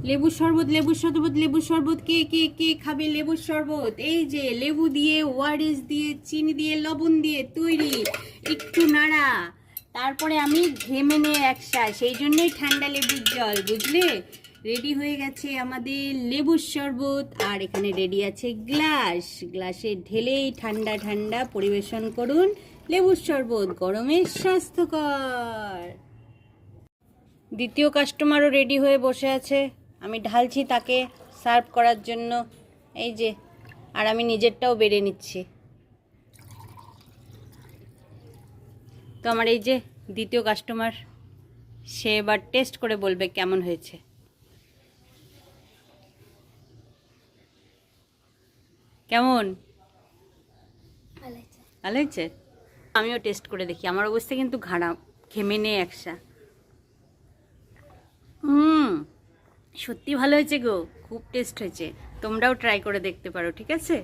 লেবুর শরবত, লেবুর শরবত, লেবুর শরবত। কে কে কে খাবে লেবুর শরবত? এই যে লেবু দিয়ে, ওআরএস দিয়ে, চিনি দিয়ে, লবণ দিয়ে তৈরি। একটু নাড়া, তারপরে আমি ঘেমে নিয়ে একসা, সেই জন্যই ঠান্ডা লেবুর জল, বুঝলে? রেডি হয়ে গেছে আমাদের লেবুর শরবত। আর এখানে রেডি আছে গ্লাস, গ্লাসে ঢেলেই ঠান্ডা ঠান্ডা পরিবেশন করুন লেবুর শরবত, গরমে স্বাস্থ্যকর। দ্বিতীয় কাস্টমারও রেডি হয়ে বসে আছে, আমি ঢালছি তাকে সার্ভ করার জন্য। এই যে, আর আমি নিজেরটাও বেড়ে নিচ্ছি। তো আমার এই যে দ্বিতীয় কাস্টমার, সে এবার টেস্ট করে বলবে কেমন হয়েছে। কেমন? ভালো হয়েছে? আমিও টেস্ট করে দেখি। আমার অবস্থা কিন্তু ঘাড়া, ঘেমে নে একসা। সত্যি ভালো হয়েছে গো, খুব টেস্ট হয়েছে। তোমরাও ট্রাই করে দেখতে পারো, ঠিক আছে?